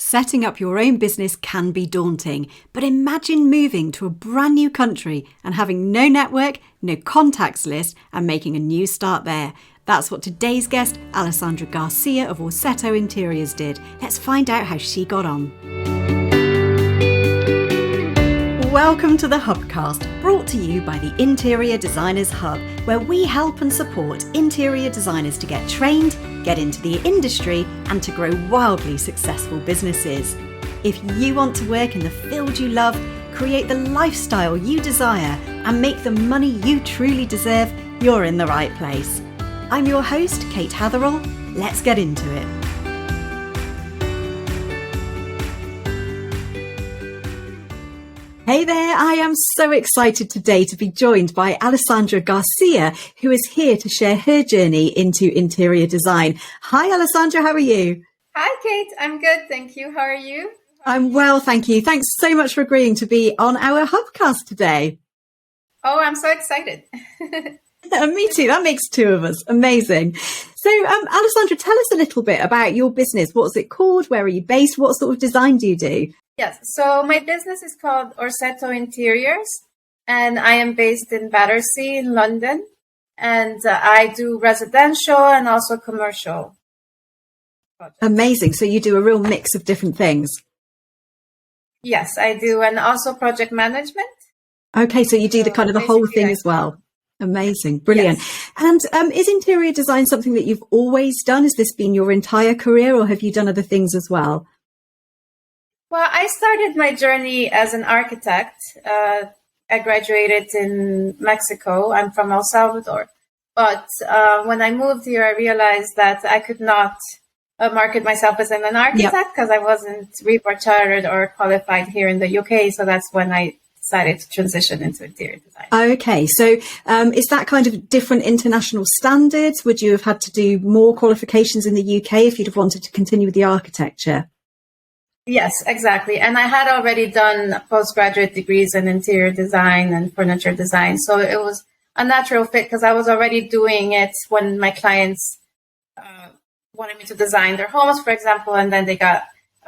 Setting up your own business can be daunting, but imagine moving to a brand new country and having no network, no contacts list, and making a new start there. That's what today's guest, Alessandra Garcia of Orsetto Interiors, did. Let's find out how she got on. Welcome to the Hubcast, brought to you by the Interior Designers Hub, where we help and support interior designers to get trained, get into the industry, and to grow wildly successful businesses. If you want to work in the field you love, create the lifestyle you desire, and make the money you truly deserve, you're in the right place. I'm your host, Kate Hatherall. Let's get into it. Hey there, I am so excited today to be joined by Alessandra Garcia, who is here to share her journey into interior design. Hi Alessandra, how are you? Hi Kate, I'm good, thank you. How are you? I'm well, thank you. Thanks so much for agreeing to be on our Hubcast today. Oh, I'm so excited. Me too, that makes two of us. Amazing. So Alessandra, tell us a little bit about your business. What's it called? Where are you based? What sort of design do you do? Yes, so my business is called Orsetto Interiors, and I am based in Battersea in London, and I do residential and also commercial projects. Amazing. So you do a real mix of different things. Yes, I do, and also project management. Okay, so you do the kind of the whole thing as well. Amazing. Brilliant. Yes. And is interior design something that you've always done? Has this been your entire career, or have you done other things as well? Well, I started my journey as an architect. I graduated in Mexico. I'm from El Salvador. But when I moved here, I realized that I could not market myself as an architect because I wasn't REBOR chartered or qualified here in the UK. So that's when I decided to transition into interior design. Okay. So is that kind of different international standards? Would you have had to do more qualifications in the UK if you'd have wanted to continue with the architecture? Yes, exactly. And I had already done postgraduate degrees in interior design and furniture design. So it was a natural fit because I was already doing it when my clients wanted me to design their homes, for example, and then they got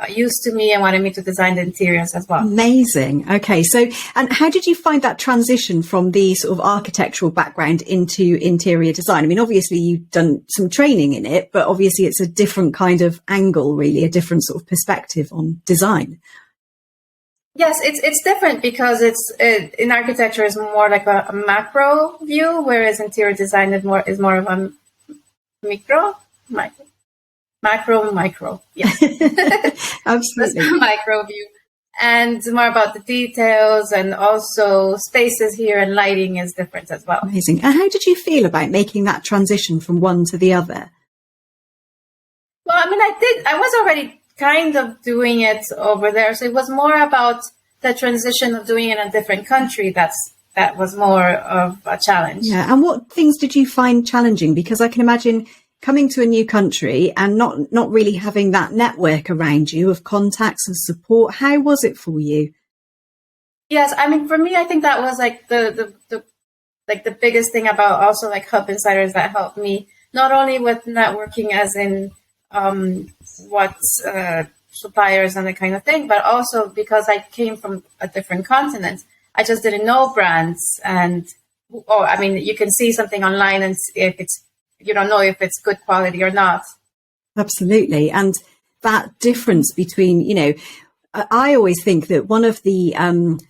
used to me and wanted me to design the interiors as well. Amazing. Okay. So, and how did you find that transition from the sort of architectural background into interior design? I mean, obviously you've done some training in it, but obviously it's a different kind of angle, really, a different sort of perspective on design. Yes, it's different because in architecture is more like a macro view, whereas interior design is more of a micro. Yes. Absolutely. Micro view. And more about the details, and also spaces here and lighting is different as well. Amazing. And how did you feel about making that transition from one to the other? Well, I mean, I was already kind of doing it over there. So it was more about the transition of doing it in a different country. That was more of a challenge. Yeah. And what things did you find challenging? Because I can imagine coming to a new country and not really having that network around you of contacts and support. How was it for you? Yes, I mean, for me, I think that was like the biggest thing about also like Hub Insiders that helped me, not only with networking as in what suppliers and that kind of thing, but also because I came from a different continent. I just didn't know brands, and I mean, you can see something online and you don't know if it's good quality or not. Absolutely. And that difference between, I always think that one of the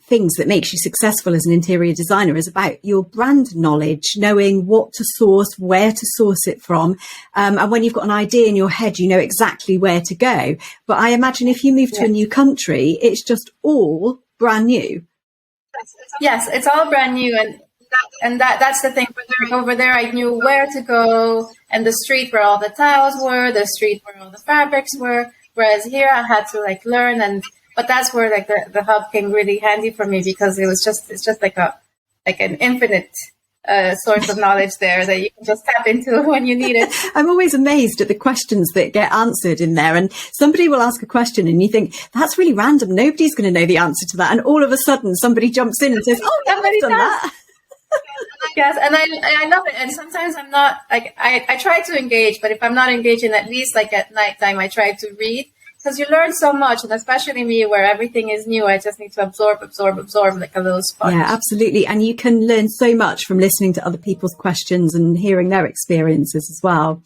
things that makes you successful as an interior designer is about your brand knowledge, knowing what to source, where to source it from. And when you've got an idea in your head, you know exactly where to go. But I imagine if you move to a new country, it's just all brand new. Yes, it's all brand new. And that's the thing. Over there, I knew where to go, and the street where all the tiles were, the street where all the fabrics were. Whereas here, I had to like learn, but that's where like the hub came really handy for me, because it's just like an infinite source of knowledge there that you can just tap into when you need it. I'm always amazed at the questions that get answered in there, and somebody will ask a question and you think that's really random. Nobody's going to know the answer to that, and all of a sudden somebody jumps in and says, "Oh, yeah, I've done that." Yes, and I love it. And sometimes I'm not like I try to engage, but if I'm not engaging, at least like at nighttime, I try to read, because you learn so much, and especially me, where everything is new, I just need to absorb like a little sponge. Yeah, absolutely. And you can learn so much from listening to other people's questions and hearing their experiences as well.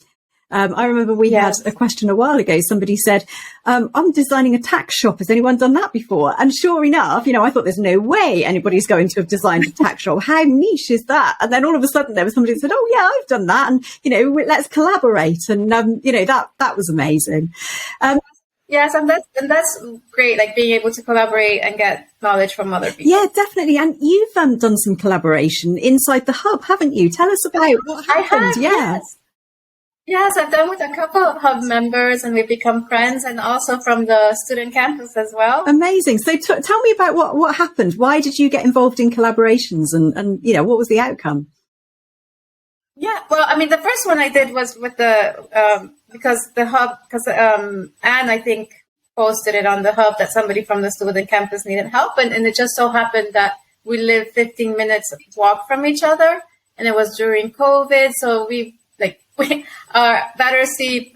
I remember we had a question a while ago. Somebody said, I'm designing a tax shop. Has anyone done that before? And sure enough, I thought there's no way anybody's going to have designed a tax shop. How niche is that? And then all of a sudden there was somebody that said, oh yeah, I've done that. And, let's collaborate. And, that was amazing. Yes, and that's great, like being able to collaborate and get knowledge from other people. Yeah, definitely. And you've done some collaboration inside the hub, haven't you? Tell us about what happened. I have, Yes, I've done with a couple of hub members, and we've become friends, and also from the student campus as well. Amazing. So tell me about what happened. Why did you get involved in collaborations, and what was the outcome? Yeah, well, I mean, the first one I did was with the because Anne, I think, posted it on the hub that somebody from the student campus needed help, and it just so happened that we live 15 minutes walk from each other, and it was during COVID, so our Battersea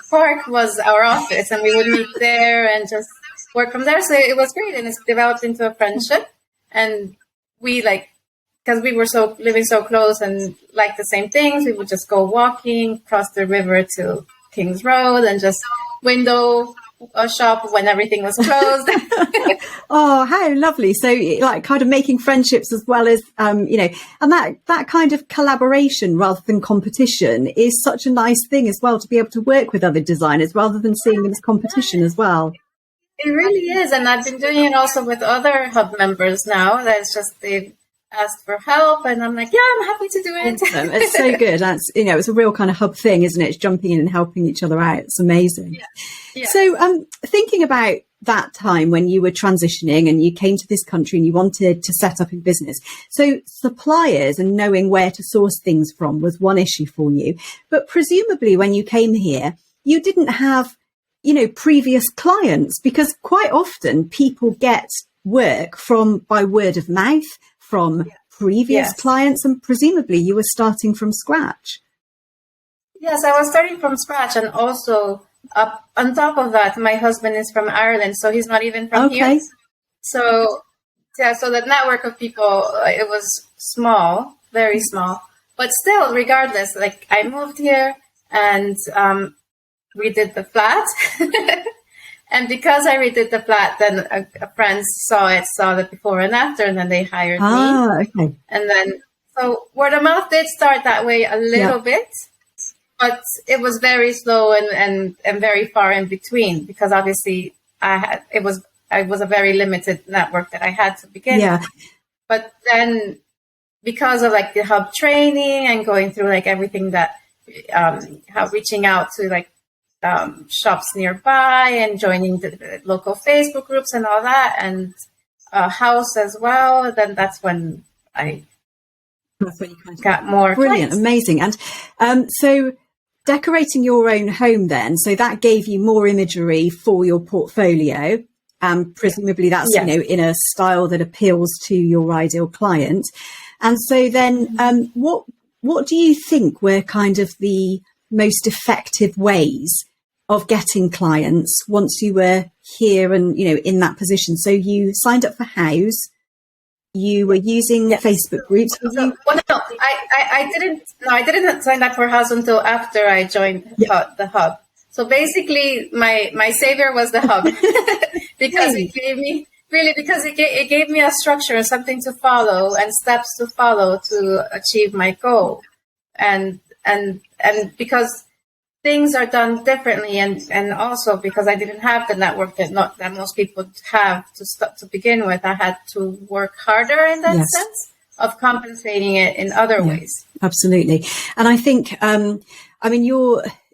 Park was our office, and we would meet there and just work from there. So it was great, and it's developed into a friendship. And we because we were living so close and like the same things, we would just go walking, cross the river to King's Road, and just window shop when everything was closed. Oh, how lovely. So kind of making friendships as well as, and that kind of collaboration rather than competition is such a nice thing as well, to be able to work with other designers rather than seeing them as competition as well. It really is. And I've been doing it also with other hub members now. That's just, they've asked for help, and I'm like, yeah, I'm happy to do it. Awesome. It's so good. That's, it's a real kind of hub thing, isn't it? It's jumping in and helping each other out. It's amazing. Yeah. Yeah. So thinking about that time when you were transitioning and you came to this country and you wanted to set up a business. So suppliers and knowing where to source things from was one issue for you. But presumably when you came here, you didn't have, previous clients, because quite often people get work by word of mouth from previous clients, and presumably you were starting from scratch. Yes, I was starting from scratch, and also on top of that, my husband is from Ireland, so he's not even from here. So the network of people, it was small, very small, but still, regardless, I moved here and we did the flat. And because I redid the flat, then a friend saw the before and after, and then they hired me. Okay. And then, so word of mouth did start that way a little bit, but it was very slow and very far in between, because obviously it was a very limited network that I had to begin with. But then, because of the hub training and going through everything that, how reaching out to shops nearby and joining the local Facebook groups and all that, and a house as well, then that's when you got more brilliant clients. Amazing. And so decorating your own home then, so that gave you more imagery for your portfolio, and presumably that's in a style that appeals to your ideal client. And so then what do you think were kind of the most effective ways of getting clients once you were here and, in that position? So you signed up for House, you were using Facebook groups. I didn't sign up for House until after I joined the hub. So basically my savior was the hub because it gave me a structure, something to follow and steps to follow to achieve my goal. And because things are done differently, and also because I didn't have the network that most people have to begin with, I had to work harder in that sense of compensating it in other ways. Absolutely. And I think,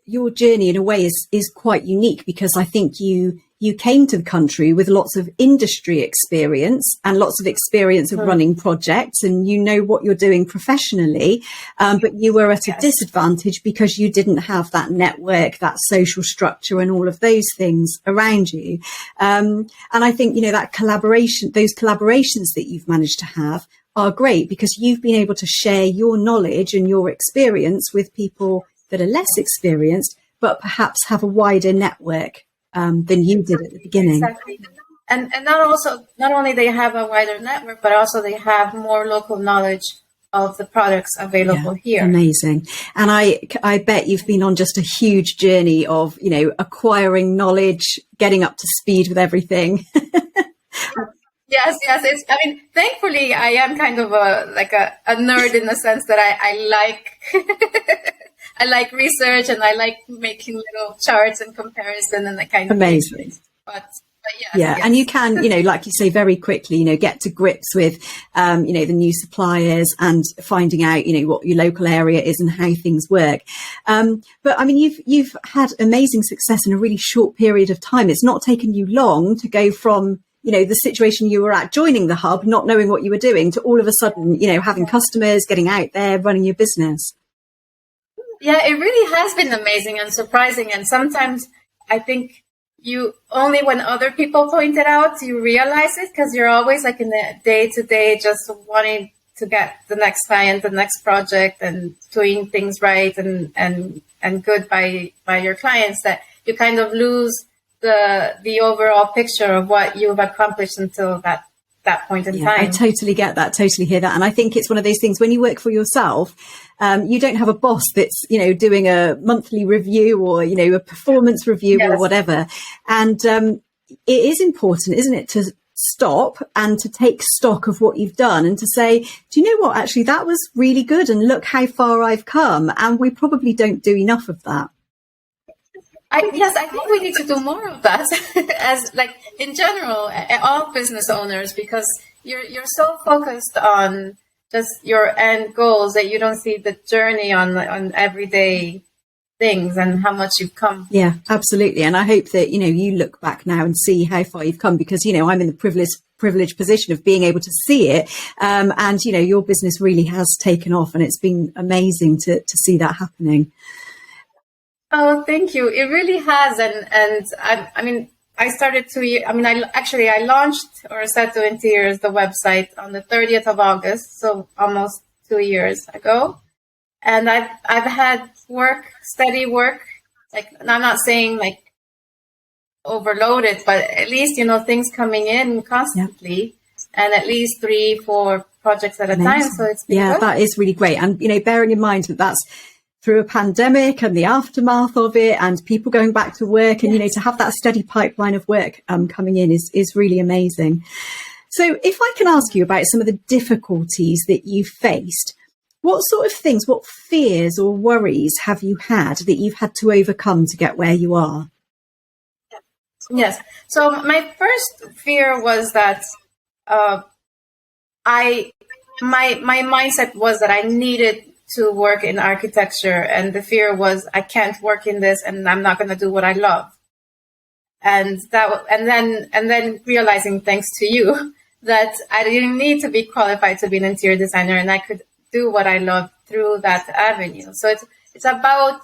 your journey in a way is quite unique, because I think you came to the country with lots of industry experience and lots of experience of running projects, and what you're doing professionally, but you were at a disadvantage because you didn't have that network, that social structure and all of those things around you. And I think, that collaboration, those collaborations that you've managed to have are great, because you've been able to share your knowledge and your experience with people that are less experienced, but perhaps have a wider network than you did at the beginning. Exactly. And not only they have a wider network, but also they have more local knowledge of the products available here. Amazing. And I bet you've been on just a huge journey of, acquiring knowledge, getting up to speed with everything. Yes. Thankfully, I am kind of a nerd in the sense that I like I like research, and I like making little charts and comparison and that kind of amazing thing. But yes, yeah, yes. And you can, like you say, very quickly, get to grips with, the new suppliers and finding out, what your local area is and how things work. But I mean, you've had amazing success in a really short period of time. It's not taken you long to go from, the situation you were at joining the hub, not knowing what you were doing, to all of a sudden, having customers, getting out there, running your business. Yeah, it really has been amazing and surprising. And sometimes I think you only when other people point it out, you realize it, because you're always in the day to day, just wanting to get the next client, the next project, and doing things right and good by your clients, that you kind of lose the overall picture of what you've accomplished until that point in time. I totally get that, totally hear that. And I think it's one of those things, when you work for yourself, you don't have a boss that's, doing a monthly review or, a performance review or whatever. And it is important, isn't it, to stop and to take stock of what you've done and to say, do you know what, actually, that was really good, and look how far I've come. And we probably don't do enough of that. I think we need to do more of that as in general, all business owners, because you're so focused on just your end goals that you don't see the journey on everyday things and how much you've come. Yeah, absolutely. And I hope that, you look back now and see how far you've come, because, I'm in the privileged position of being able to see it. And, your business really has taken off, and it's been amazing to see that happening. Oh, thank you. It really has. And I started 2 years. I launched or set to Interiors, the website, on the 30th of August. So almost 2 years ago. And I've had steady work. I'm not saying overloaded, but at least, things coming in constantly, and at least 3-4 projects at a time. So it's been good. That is really great. And, bearing in mind that that's through a pandemic and the aftermath of it, and people going back to work, and, to have that steady pipeline of work coming in is really amazing. So if I can ask you about some of the difficulties that you faced, what sort of things, what fears or worries have you had that you've had to overcome to get where you are? Yes. So my first fear was that my mindset was that I needed to work in architecture, and the fear was I can't work in this, and I'm not going to do what I love. And then realizing, thanks to you, that I didn't need to be qualified to be an interior designer, and I could do what I love through that avenue. So it's about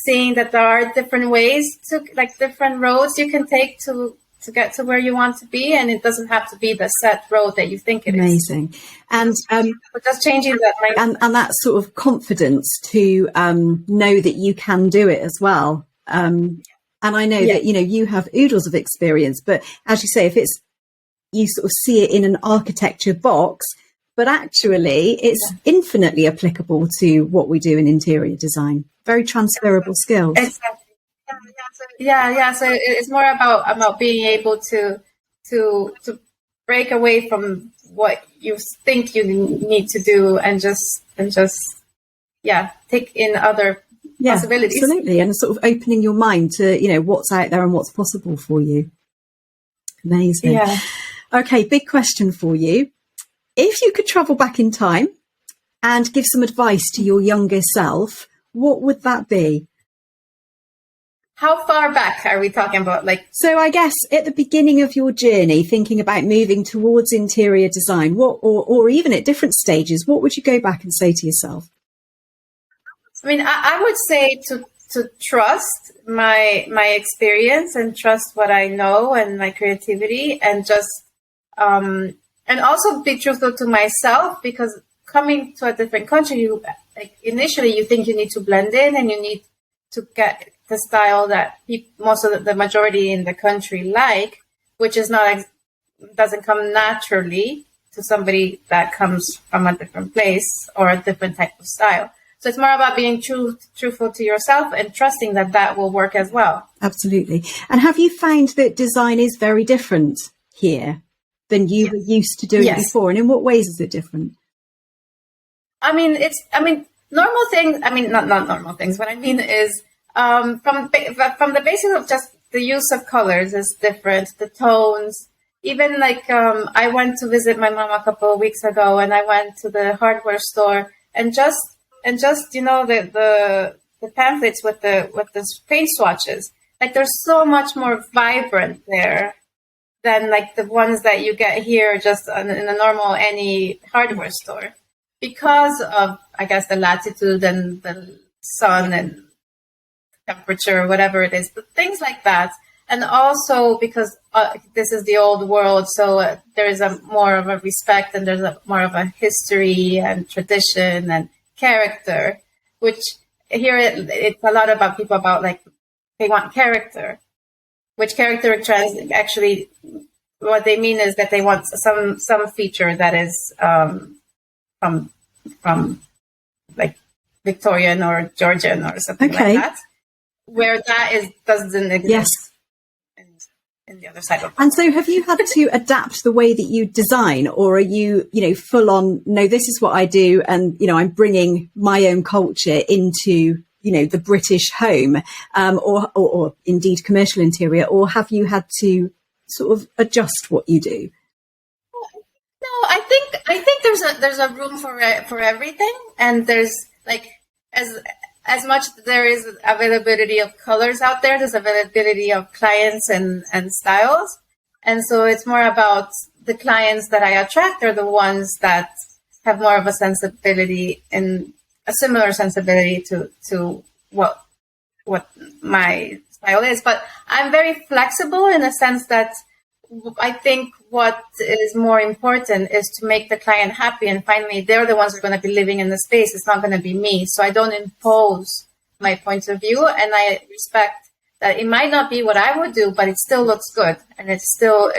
seeing that there are different ways to different roads you can take to get to where you want to be, and it doesn't have to be the set road that you think it is. Amazing. And but just changing that mindset. And that sort of confidence to know that you can do it as well. And I know that you have oodles of experience, but as you say, if it's, you sort of see it in an architecture box, but actually it's infinitely applicable to what we do in interior design. Very transferable skills. Exactly. Yeah. So it's more about being able to break away from what you think you need to do, and just take in other possibilities. Absolutely, and sort of opening your mind to what's out there and what's possible for you. Amazing. Yeah. Okay, big question for you. If you could travel back in time and give some advice to your younger self, what would that be? How far back are we talking about? So I guess at the beginning of your journey, thinking about moving towards interior design, or even at different stages, what would you go back and say to yourself? I would say to trust my experience, and trust what I know and my creativity, and just and also be truthful to myself, because coming to a different country, initially you think you need to blend in, and you need to the style that most of the majority in the country like, which is not doesn't come naturally to somebody that comes from a different place or a different type of style. So it's more about being truthful to yourself and trusting that that will work as well. Absolutely. And have you found that design is very different here than you were used to doing before? And in what ways is it different? Normal things. Not normal things. What I mean is, from the basics of just the use of colors is different. The tones, even I went to visit my mom a couple of weeks ago, and I went to the hardware store and just the pamphlets with the paint swatches. Like, there's so much more vibrant there than the ones that you get here just in a normal any hardware store, because of, I guess, the latitude and the sun and temperature, whatever it is, but things like that. And also because this is the old world, so there is more of a respect, and there's more of a history and tradition and character, which here it's a lot about people about they want character, which character trends actually, what they mean is that they want some feature that is from Victorian or Georgian or something like that, where that doesn't exist. Yes. In the other side of And so have you had to adapt the way that you design, or are you, full on, no, this is what I do, and, I'm bringing my own culture into, the British home, or indeed commercial interior, or have you had to sort of adjust what you do? No, I think there's a room for everything, and there's as much there is availability of colors out there, there's availability of clients and styles. And so it's more about the clients that I attract are the ones that have more of a sensibility and a similar sensibility to what my style is. But I'm very flexible in the sense that I think what is more important is to make the client happy, and finally they're the ones who are going to be living in the space. It's not going to be me. So I don't impose my point of view, and I respect that it might not be what I would do, but it still looks good, and it's still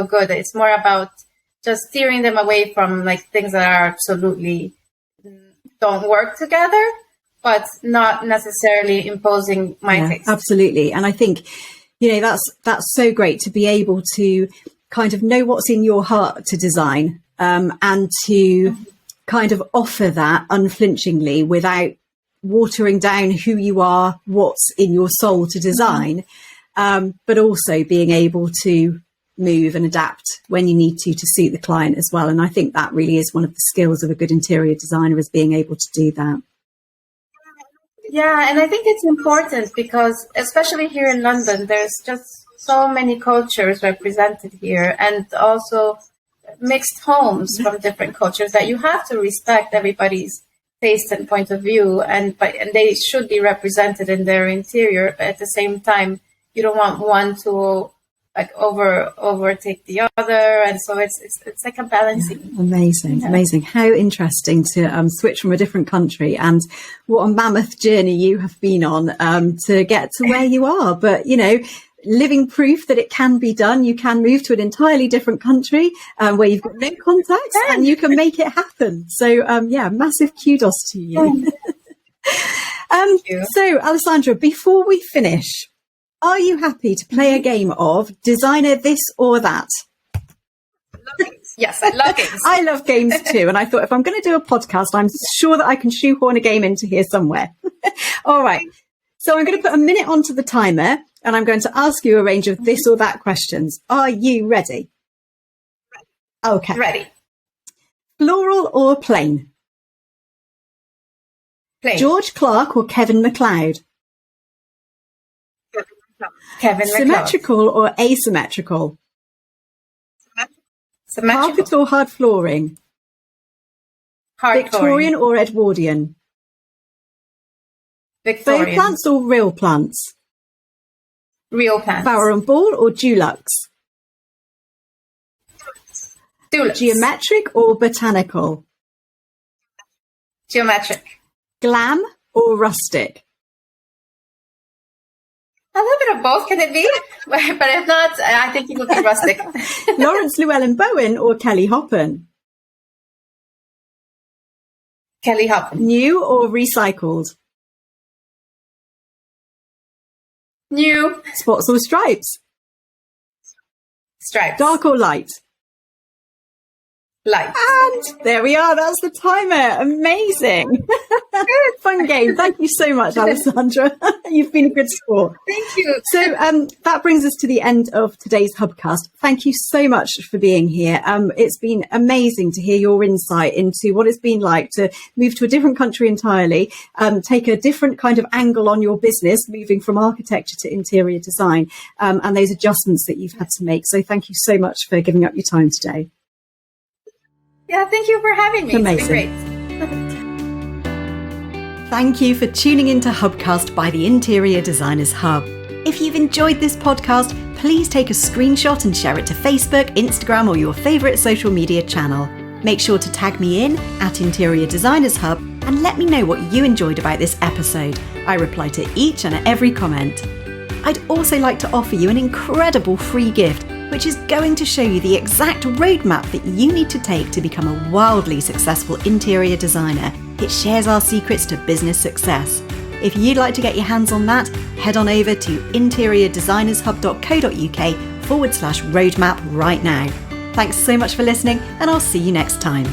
good. It's more about just steering them away from things that are absolutely don't work together, but not necessarily imposing my taste. Absolutely. And I think that's so great to be able to kind of know what's in your heart to design, and to kind of offer that unflinchingly without watering down who you are, what's in your soul to design, but also being able to move and adapt when you need to suit the client as well. And I think that really is one of the skills of a good interior designer, is being able to do that. Yeah, and I think it's important because, especially here in London, there's just so many cultures represented here, and also mixed homes from different cultures, that you have to respect everybody's taste and point of view, and they should be represented in their interior. But at the same time, you don't want one to overtake the other, and so it's like a balancing. Amazing. How interesting to switch from a different country, and what a mammoth journey you have been on to get to where you are. But living proof that it can be done. You can move to an entirely different country where you've got no contacts, and you can make it happen. So massive kudos to you. Thank you. So Alessandra, before we finish, are you happy to play a game of designer this or that? Yes, I love games. I love games too. And I thought, if I'm going to do a podcast, I'm sure that I can shoehorn a game into here somewhere. All right. So I'm going to put a minute onto the timer, and I'm going to ask you a range of this or that questions. Are you ready? Okay. Ready. Floral or plain? Plain. George Clark or Kevin MacLeod? Kevin MacLeod. Symmetrical or asymmetrical? Symmetrical. Carpet or hard flooring? Victorian or Edwardian? Victorian. Faux plants or real plants? Real plants. Flower and ball or Dulux? Dulux. Geometric or botanical? Geometric. Glam or rustic? A little bit of both, can it be? But if not, I think it would be rustic. Lawrence Llewellyn Bowen or Kelly Hoppen? Kelly Hoppen. New or recycled? New. Spots or stripes? Stripes. Dark or light? Light. And there we are. That's the timer. Amazing. Fun game. Thank you so much, Alessandra. You've been a good sport. Thank you. So that brings us to the end of today's Hubcast. Thank you so much for being here. It's been amazing to hear your insight into what it's been like to move to a different country entirely, take a different kind of angle on your business, moving from architecture to interior design, and those adjustments that you've had to make. So thank you so much for giving up your time today. Yeah, thank you for having me. Amazing. It's been great. Thank you for tuning into Hubcast by the Interior Designers Hub. If you've enjoyed this podcast, please take a screenshot and share it to Facebook, Instagram, or your favourite social media channel. Make sure to tag me in at Interior Designers Hub and let me know what you enjoyed about this episode. I reply to each and every comment. I'd also like to offer you an incredible free gift, which is going to show you the exact roadmap that you need to take to become a wildly successful interior designer. It shares our secrets to business success. If you'd like to get your hands on that, head on over to interiordesignershub.co.uk/roadmap right now. Thanks so much for listening, and I'll see you next time.